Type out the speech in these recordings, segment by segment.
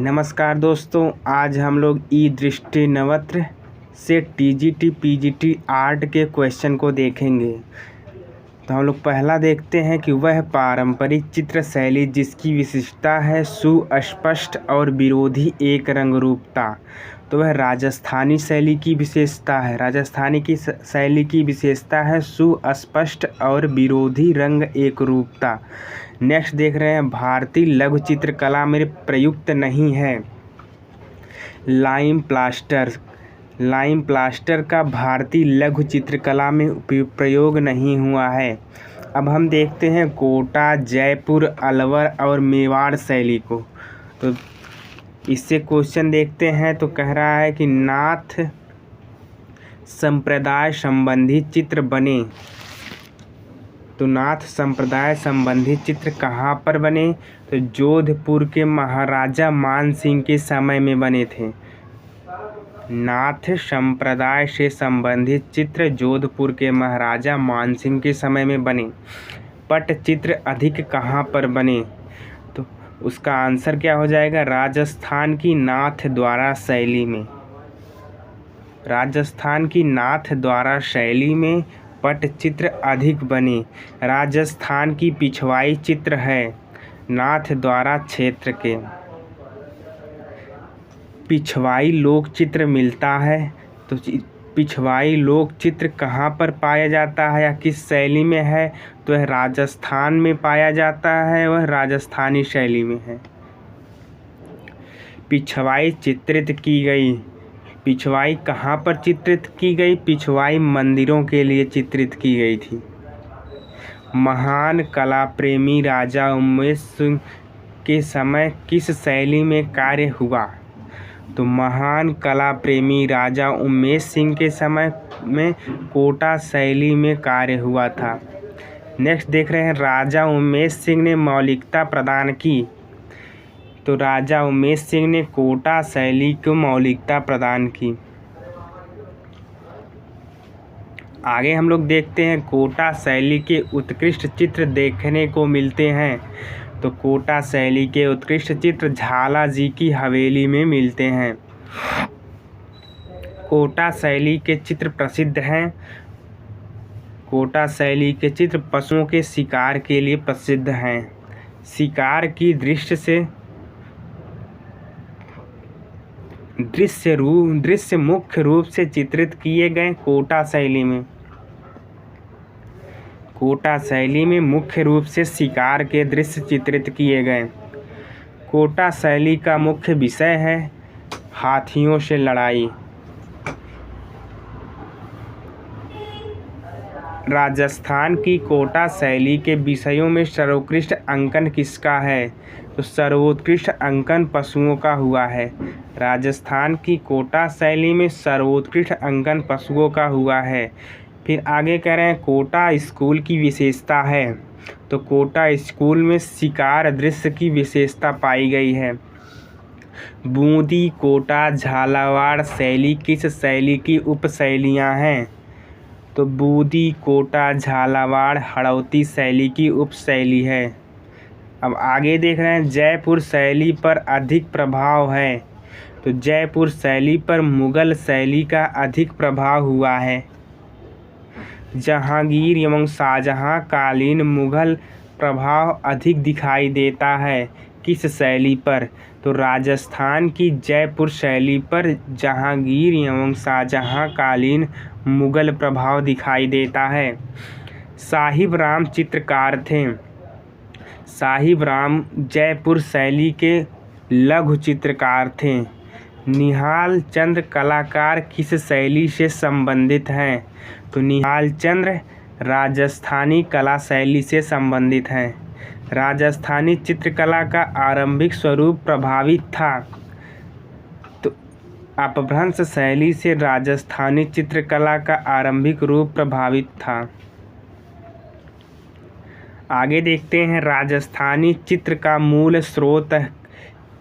नमस्कार दोस्तों, आज हम लोग ई दृष्टि नवत्र से टीजीटी पीजीटी आर्ट के क्वेश्चन को देखेंगे। तो हम लोग पहला देखते हैं कि वह पारंपरिक चित्र शैली जिसकी विशिष्टता है सुस्पष्ट और विरोधी एक रंगरूपता। तो वह राजस्थानी शैली की विशेषता है। राजस्थानी की शैली की विशेषता है सुस्पष्ट और विरोधी रंग एकरूपता। नेक्स्ट देख रहे हैं, भारतीय लघु चित्रकला में प्रयुक्त नहीं है लाइम प्लास्टर का भारतीय लघु चित्रकला में प्रयोग नहीं हुआ है। अब हम देखते हैं कोटा, जयपुर, अलवर और मेवाड़ शैली को। तो इससे क्वेश्चन देखते हैं। तो कह रहा है कि नाथ संप्रदाय संबंधी चित्र बने। तो नाथ संप्रदाय संबंधी चित्र कहाँ पर बने? तो जोधपुर के महाराजा मान सिंह के समय में बने थे। नाथ संप्रदाय से संबंधित चित्र जोधपुर के महाराजा मान सिंह के समय में बने। पटचित्र अधिक कहाँ पर बने? तो उसका आंसर क्या हो जाएगा? राजस्थान की नाथ द्वारा शैली में। राजस्थान की नाथ द्वारा शैली में पटचित्र अधिक बने। राजस्थान की पिछवाई चित्र है नाथ द्वारा क्षेत्र के। पिछवाई लोक चित्र मिलता है। तो पिछवाई लोक चित्र कहाँ पर पाया जाता है या किस शैली में है? तो वह राजस्थान में पाया जाता है, वह राजस्थानी शैली में है। पिछवाई चित्रित की गई। पिछवाई कहाँ पर चित्रित की गई? पिछवाई मंदिरों के लिए चित्रित की गई थी। महान कला प्रेमी राजा उमेश सिंह के समय किस शैली में कार्य हुआ? तो महान कला प्रेमी राजा उमेश सिंह के समय में कोटा शैली में कार्य हुआ था। नेक्स्ट देख रहे हैं, राजा उमेश सिंह ने मौलिकता प्रदान की। तो राजा उमेश सिंह ने कोटा शैली को मौलिकता प्रदान की। आगे हम लोग देखते हैं, कोटा शैली के उत्कृष्ट चित्र देखने को मिलते हैं। तो कोटा शैली के उत्कृष्ट चित्र झाला जी की हवेली में मिलते हैं। कोटा शैली के चित्र प्रसिद्ध हैं। कोटा शैली के चित्र पशुओं के शिकार के लिए प्रसिद्ध हैं। शिकार की दृश्य मुख्य रूप से चित्रित किए गए कोटा शैली में। कोटा शैली में मुख्य रूप से शिकार के दृश्य चित्रित किए गए। कोटा शैली का मुख्य विषय है हाथियों से लड़ाई। राजस्थान की कोटा शैली के विषयों में सर्वोत्कृष्ट अंकन किसका है? तो सर्वोत्कृष्ट अंकन पशुओं का हुआ है। राजस्थान की कोटा शैली में सर्वोत्कृष्ट अंकन पशुओं का हुआ है। फिर आगे कह रहे हैं, कोटा स्कूल की विशेषता है। तो कोटा स्कूल में शिकार दृश्य की विशेषता पाई गई है। बूंदी, कोटा, झालावाड़ शैली किस शैली की उपशैलियाँ हैं? तो बूंदी, कोटा, झालावाड़ हड़ौती शैली की उपशैली है। अब आगे देख रहे हैं, जयपुर शैली पर अधिक प्रभाव है। तो जयपुर शैली पर मुगल शैली का अधिक प्रभाव हुआ है। जहांगीर एवं शाहजहां कालीन मुगल प्रभाव अधिक दिखाई देता है किस शैली पर? तो राजस्थान की जयपुर शैली पर जहांगीर एवं शाहजहां कालीन मुगल प्रभाव दिखाई देता है। साहिब राम चित्रकार थे। साहिब राम जयपुर शैली के लघु चित्रकार थे। निहाल चंद्र कलाकार किस शैली से संबंधित हैं? तो निहाल चंद्र राजस्थानी कला शैली से संबंधित हैं। राजस्थानी चित्रकला का आरंभिक स्वरूप प्रभावित था। तो अपभ्रंश शैली से राजस्थानी चित्रकला का आरंभिक रूप प्रभावित था। आगे देखते हैं, राजस्थानी चित्र का मूल स्रोत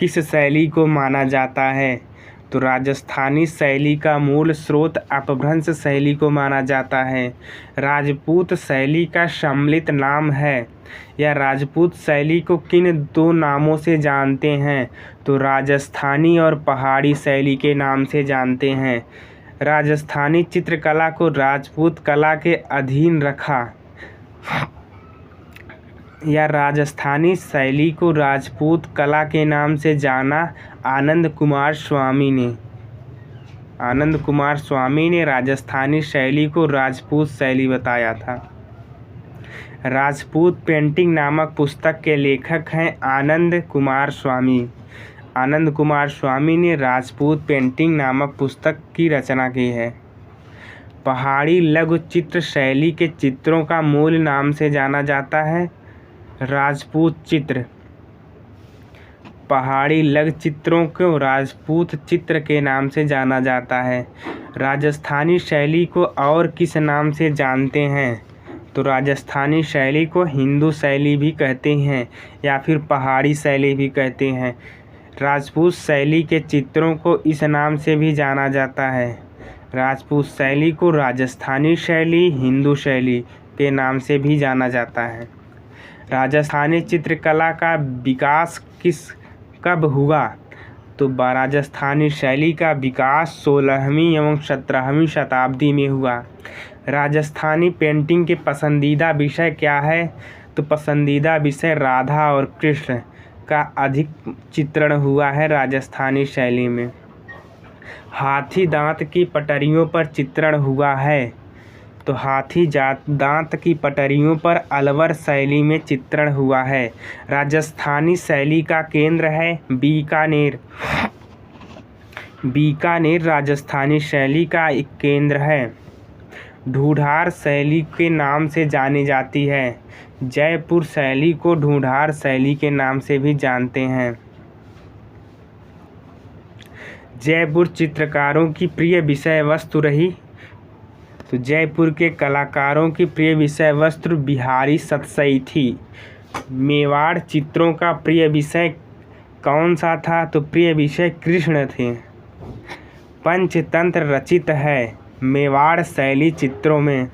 किस शैली को माना जाता है? तो राजस्थानी शैली का मूल स्रोत अपभ्रंश शैली को माना जाता है। राजपूत शैली का सम्मिलित नाम है। या राजपूत शैली को किन दो नामों से जानते हैं? तो राजस्थानी और पहाड़ी शैली के नाम से जानते हैं। राजस्थानी चित्रकला को राजपूत कला के अधीन रखा या राजस्थानी शैली को राजपूत कला के नाम से जाना आनंद कुमार स्वामी ने राजस्थानी शैली को राजपूत शैली बताया था। राजपूत पेंटिंग नामक पुस्तक के लेखक हैं आनंद कुमार स्वामी ने राजपूत पेंटिंग नामक पुस्तक की रचना की है। पहाड़ी लघु चित्र शैली के चित्रों का मूल नाम से जाना जाता है राजपूत चित्र। पहाड़ी लघु चित्रों को राजपूत चित्र के नाम से जाना जाता है। राजस्थानी शैली को और किस नाम से जानते हैं? तो राजस्थानी शैली को हिंदू शैली भी कहते हैं या फिर पहाड़ी शैली भी कहते हैं। राजपूत शैली के चित्रों को इस नाम से भी जाना जाता है। राजपूत शैली को राजस्थानी शैली, हिंदू शैली के नाम से भी जाना जाता है। राजस्थानी चित्रकला का विकास कब हुआ? तो राजस्थानी शैली का विकास 16वीं एवं 17वीं शताब्दी में हुआ। राजस्थानी पेंटिंग के पसंदीदा विषय क्या है? तो पसंदीदा विषय राधा और कृष्ण का अधिक चित्रण हुआ है राजस्थानी शैली में। हाथी दांत की पटरियों पर चित्रण हुआ है। तो हाथी दांत की पटरियों पर अलवर शैली में चित्रण हुआ है। राजस्थानी शैली का केंद्र है बीकानेर। बीकानेर राजस्थानी शैली का एक केंद्र है। ढूंढार शैली के नाम से जानी जाती है। जयपुर शैली को ढूंढार शैली के नाम से भी जानते हैं। जयपुर चित्रकारों की प्रिय विषय वस्तु रही। तो जयपुर के कलाकारों की प्रिय विषय वस्तु बिहारी सतसई थी। मेवाड़ चित्रों का प्रिय विषय कौन सा था? तो प्रिय विषय कृष्ण थे। पंचतंत्र रचित है मेवाड़ शैली चित्रों में।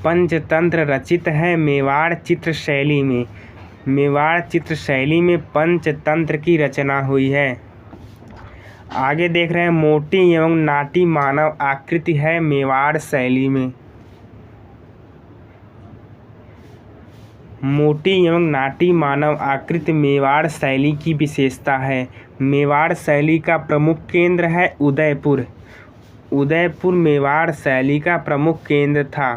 पंचतंत्र रचित है मेवाड़ चित्र शैली में। मेवाड़ चित्र शैली में पंचतंत्र की रचना हुई है। आगे देख रहे हैं मोटी एवं नाटी मानव आकृति है मेवाड़ शैली में। मोटी एवं नाटी मानव आकृति मेवाड़ शैली की विशेषता है। मेवाड़ शैली का प्रमुख केंद्र है उदयपुर। उदयपुर मेवाड़ शैली का प्रमुख केंद्र था।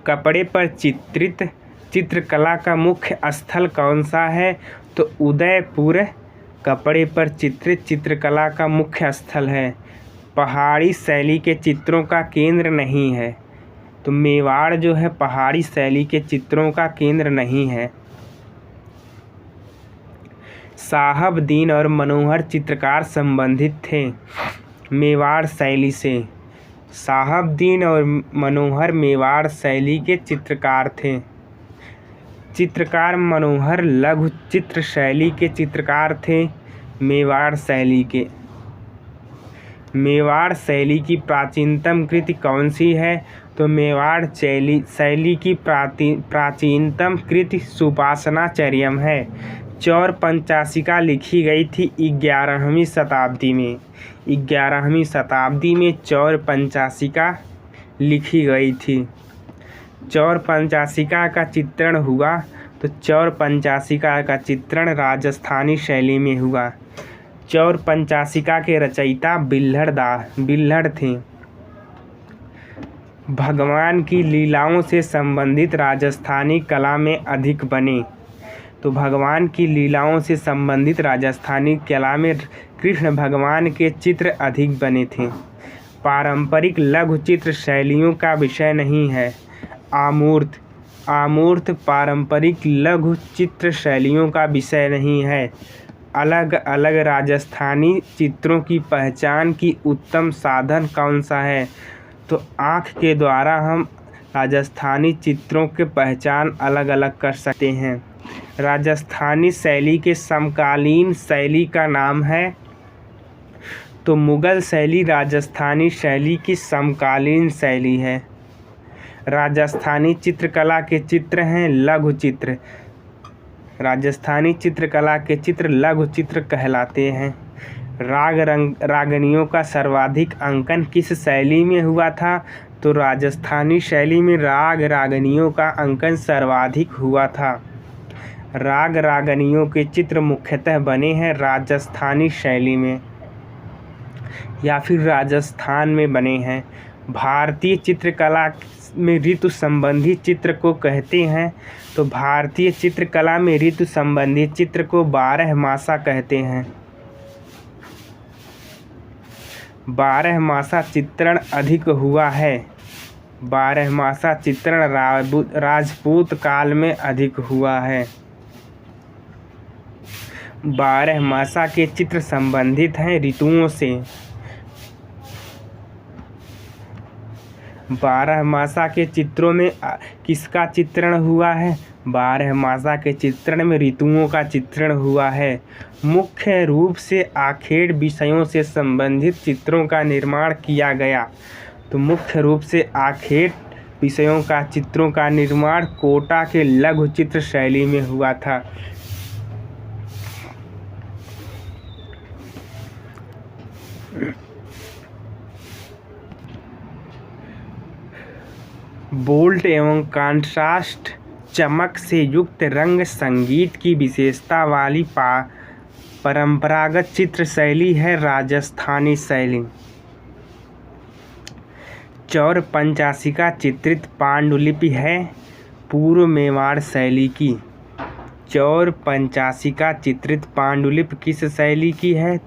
कपड़े पर चित्रित चित्रकला का मुख्य स्थल कौन सा है? तो उदयपुर कपड़े पर चित्रित चित्रकला का मुख्य स्थल है। पहाड़ी शैली के चित्रों का केंद्र नहीं है। तो मेवाड़ जो है पहाड़ी शैली के चित्रों का केंद्र नहीं है। साहबदीन और मनोहर चित्रकार संबंधित थे मेवाड़ शैली से। साहबदीन और मनोहर मेवाड़ शैली के चित्रकार थे। चित्रकार मनोहर लघु चित्र शैली के चित्रकार थे मेवाड़ शैली के। मेवाड़ शैली की प्राचीनतम कृति कौन सी है? तो मेवाड़ शैली की प्राचीनतम कृति सुपासनाचर्यम है। चौर पंचाशिका लिखी गई थी 11वीं शताब्दी में। 11वीं शताब्दी में चौर पंचाशिका लिखी गई थी। चौर पंचाशिका का चित्रण हुआ। तो चौर पंचाशिका का चित्रण राजस्थानी शैली में हुआ। चौर पंचाशिका के रचयिता बिल्हड़ थे। भगवान की लीलाओं से संबंधित राजस्थानी कला में अधिक बने। तो भगवान की लीलाओं से संबंधित राजस्थानी कला में कृष्ण भगवान के चित्र अधिक बने थे। पारंपरिक लघु चित्र शैलियों का विषय नहीं है। आमूर्त पारंपरिक लघु चित्र शैलियों का विषय नहीं है। अलग अलग राजस्थानी चित्रों की पहचान की उत्तम साधन कौन सा है? तो आँख के द्वारा हम राजस्थानी चित्रों के पहचान अलग अलग कर सकते हैं। राजस्थानी शैली के समकालीन शैली का नाम है। तो मुगल शैली राजस्थानी शैली की समकालीन शैली है। राजस्थानी चित्रकला के चित्र हैं लघु चित्र। राजस्थानी चित्रकला के चित्र लघु चित्र कहलाते हैं। रागनियों का सर्वाधिक अंकन किस शैली में हुआ था? तो राजस्थानी शैली में रागनियों का अंकन सर्वाधिक हुआ था। रागनियों के चित्र मुख्यतः बने हैं राजस्थानी शैली में या फिर राजस्थान में बने हैं। भारतीय चित्रकला में ऋतु संबंधी चित्र को कहते हैं। तो भारतीय चित्रकला में ऋतु संबंधी चित्र को 12मासा कहते हैं। 12मासा चित्रण अधिक हुआ है। 12मासा चित्रण राजपूत काल में अधिक हुआ है। 12मासा के चित्र संबंधित हैं ऋतुओं से। 12मासा के चित्रों में किसका चित्रण हुआ है? 12मासा के चित्रण में ऋतुओं का चित्रण हुआ है। मुख्य रूप से आखेड़ विषयों से संबंधित चित्रों का निर्माण किया गया। तो मुख्य रूप से आखेड़ विषयों का चित्रों का निर्माण कोटा के लघु चित्र शैली में हुआ था। बोल्ट एवं कॉन्ट्रास्ट चमक से युक्त रंग संगीत की विशेषता वाली परंपरागत चित्र शैली है राजस्थानी शैली। चौर पंचाशिका चित्रित पांडुलिपि है पूर्व मेवाड़ शैली की। चौर पंचाशिका चित्रित पांडुलिपि किस शैली की है?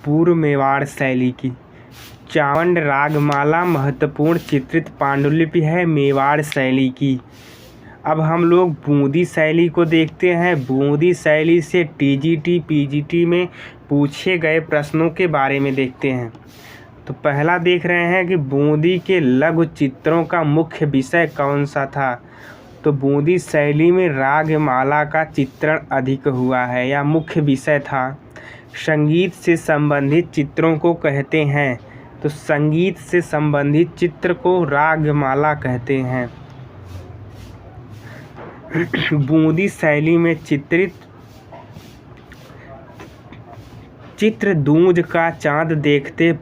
पूर्व मेवाड़ शैली की। चावंड रागमाला महत्वपूर्ण चित्रित पांडुलिपि है मेवाड़ शैली की। अब हम लोग बूंदी शैली को देखते हैं। बूंदी शैली से टीजीटी पीजीटी में पूछे गए प्रश्नों के बारे में देखते हैं। तो पहला देख रहे हैं कि बूंदी के लघु चित्रों का मुख्य विषय कौन सा था? तो बूंदी शैली में रागमाला का चित्रण अधिक हुआ है या मुख्य विषय था। संगीत से संबंधित चित्रों को कहते हैं। तो संगीत से संबंधित चित्र को रागमाला कहते हैं। बूंदी शैली में चित्रित चित्र दूज का चांद देखते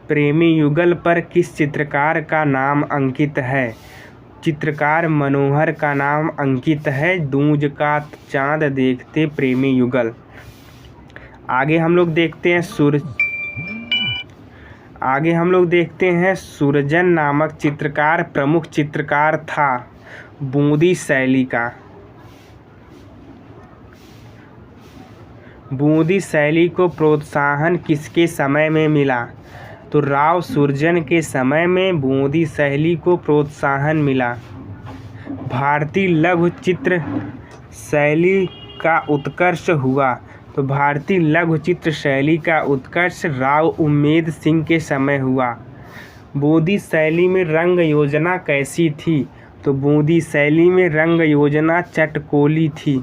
प्रेमी युगल पर किस चित्रकार का नाम अंकित है? चित्रकार मनोहर का नाम अंकित है दूज का चांद देखते प्रेमी युगल। आगे हम लोग देखते हैं सुरजन नामक चित्रकार प्रमुख चित्रकार था बूंदी शैली का। बूंदी शैली को प्रोत्साहन किसके समय में मिला? तो राव सुरजन के समय में बूंदी शैली को प्रोत्साहन मिला। भारतीय लघु चित्र शैली का उत्कर्ष हुआ। तो भारतीय लघु चित्र शैली का उत्कर्ष राव उम्मेद सिंह के समय हुआ। बूंदी शैली में रंग योजना कैसी थी? तो बूंदी शैली में रंग योजना चटकोली थी।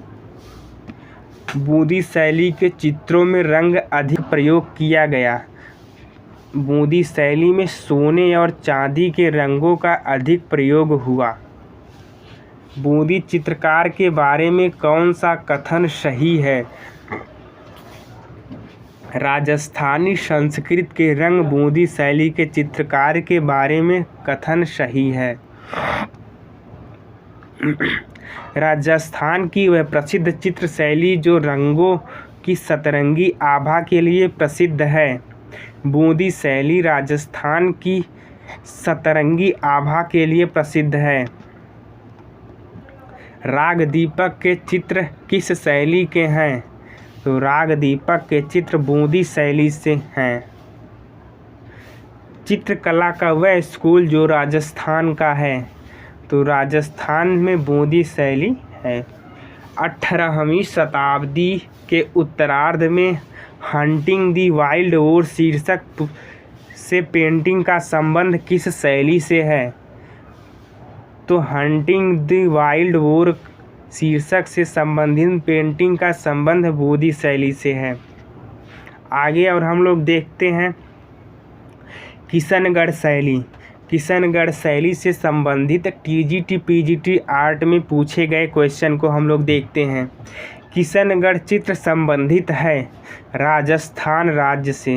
बूंदी शैली के चित्रों में रंग अधिक प्रयोग किया गया। बूंदी शैली में सोने और चांदी के रंगों का अधिक प्रयोग हुआ। बूंदी चित्रकार के बारे में कौन सा कथन सही है? राजस्थानी संस्कृत के रंग बूंदी शैली के चित्रकार के बारे में कथन सही है। राजस्थान की वह प्रसिद्ध चित्र शैली जो रंगों की सतरंगी आभा के लिए प्रसिद्ध है। बूंदी शैली राजस्थान की सतरंगी आभा के लिए प्रसिद्ध है। राग दीपक के चित्र किस शैली के हैं? तो राग दीपक के चित्र बूंदी शैली से हैं। चित्रकला का वह स्कूल जो राजस्थान का है। तो राजस्थान में बूंदी शैली है। 18वीं शताब्दी के उत्तरार्ध में हंटिंग दी वाइल्ड वोर शीर्षक से पेंटिंग का संबंध किस शैली से है? तो हंटिंग दी वाइल्ड वोर शीर्षक से संबंधित पेंटिंग का संबंध बूंदी शैली से है। आगे और हम लोग देखते हैं किशनगढ़ शैली। किशनगढ़ शैली से संबंधित टीजीटी पीजीटी आर्ट में पूछे गए क्वेश्चन को हम लोग देखते हैं। किशनगढ़ चित्र संबंधित है राजस्थान राज्य से।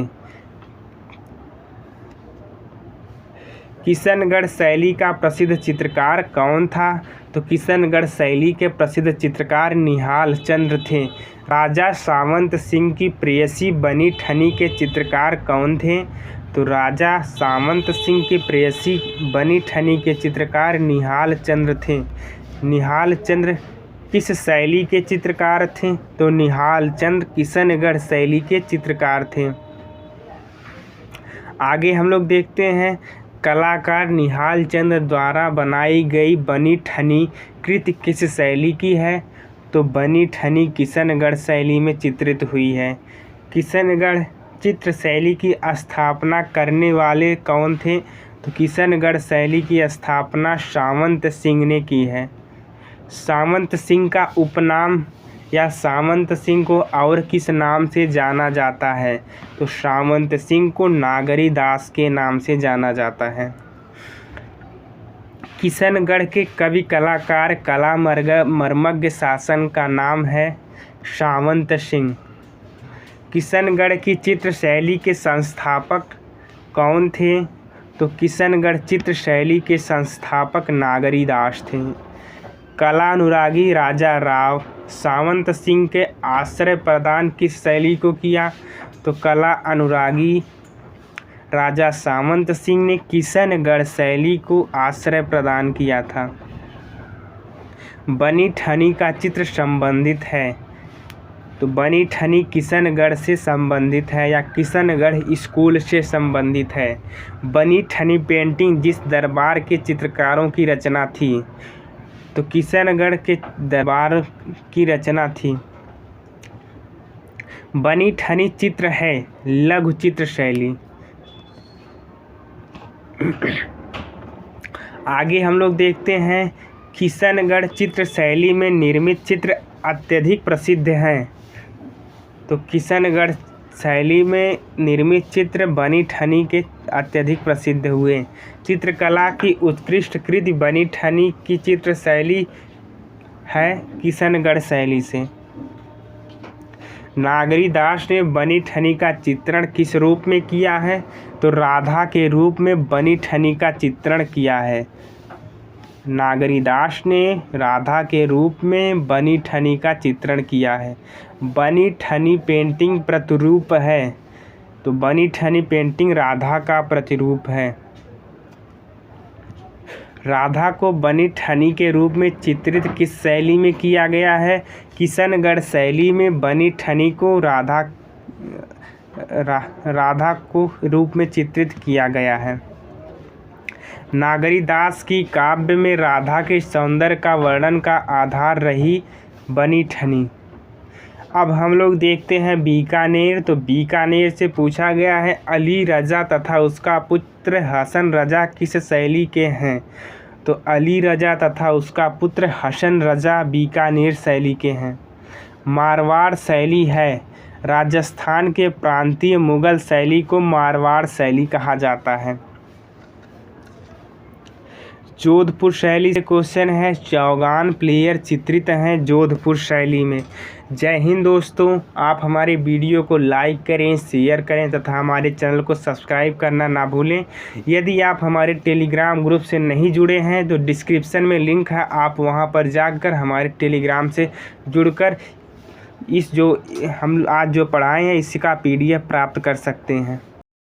किशनगढ़ शैली का प्रसिद्ध चित्रकार कौन था? तो किशनगढ़ शैली के प्रसिद्ध चित्रकार निहाल चंद्र थे। राजा सावंत सिंह की प्रेयसी बनी ठनी के चित्रकार कौन थे? तो राजा सावंत सिंह की प्रेयसी बनी ठनी के चित्रकार निहाल चंद्र थे। निहाल चंद्र किस शैली के चित्रकार थे? तो निहाल चंद्र किशनगढ़ शैली के चित्रकार थे। आगे हम लोग देखते हैं कलाकार निहाल चंद्र द्वारा बनाई गई बनी ठनी कृति किस शैली की है? तो बनी ठनी किशनगढ़ शैली में चित्रित हुई है। किशनगढ़ चित्र शैली की स्थापना करने वाले कौन थे? तो किशनगढ़ शैली की स्थापना सावंत सिंह ने की है। सावंत सिंह का उपनाम या सावंत सिंह को और किस नाम से जाना जाता है? तो सावंत सिंह को नागरी दास के नाम से जाना जाता है। किशनगढ़ के कवि कलाकार कला मर्मज्ञ शासन का नाम है सावंत सिंह। किशनगढ़ की चित्र शैली के संस्थापक कौन थे? तो किशनगढ़ चित्र शैली के संस्थापक नागरी दास थे। कला अनुरागी राजा राव सावंत सिंह के आश्रय प्रदान किस शैली को किया? तो कला अनुरागी राजा सावंत सिंह ने किशनगढ़ शैली को आश्रय प्रदान किया था। बनी ठनी का चित्र संबंधित है। तो बनी ठनी किशनगढ़ से संबंधित है या किशनगढ़ स्कूल से संबंधित है। बनी ठनी पेंटिंग जिस दरबार के चित्रकारों की रचना थी? तो किशनगढ़ के दरबार की रचना थी। बनी ठनी चित्र है लघु चित्र शैली। आगे हम लोग देखते हैं किशनगढ़ चित्र शैली में निर्मित चित्र अत्यधिक प्रसिद्ध हैं। तो किशनगढ़ शैली में निर्मित चित्र बनी ठनी के अत्यधिक प्रसिद्ध हुए। चित्रकला की उत्कृष्ट कृति बनी ठनी की चित्र शैली है किशनगढ़ शैली से। नागरी दास ने बनी ठनी का चित्रण किस रूप में किया है? तो राधा के रूप में बनी ठनी का चित्रण किया है। नागरी दास ने राधा के रूप में बनी ठनी का चित्रण किया है। बनी ठनी पेंटिंग प्रतिरूप है। तो बनी ठनी पेंटिंग राधा का प्रतिरूप है। राधा को बनी ठनी के रूप में चित्रित किस शैली में किया गया है? किशनगढ़ शैली में बनी ठनी को राधा को रूप में चित्रित किया गया है। नागरी दास की काव्य में राधा के सौंदर्य का वर्णन का आधार रही बनी ठनी। अब हम लोग देखते हैं बीकानेर। तो बीकानेर से पूछा गया है अली रजा तथा उसका पुत्र हसन रजा किस शैली के हैं? तो अली रजा तथा उसका पुत्र हसन रजा बीकानेर शैली के हैं। मारवाड़ शैली है। राजस्थान के प्रांतीय मुगल शैली को मारवाड़ शैली कहा जाता है। जोधपुर शैली से क्वेश्चन है। चौगान प्लेयर चित्रित हैं जोधपुर शैली में। जय हिंद दोस्तों, आप हमारे वीडियो को लाइक करें, शेयर करें तथा हमारे चैनल को सब्सक्राइब करना ना भूलें। यदि आप हमारे टेलीग्राम ग्रुप से नहीं जुड़े हैं तो डिस्क्रिप्शन में लिंक है, आप वहां पर जाकर हमारे टेलीग्राम से जुड़कर इस जो हम आज जो पढ़ाए हैं इसका PDF प्राप्त कर सकते हैं।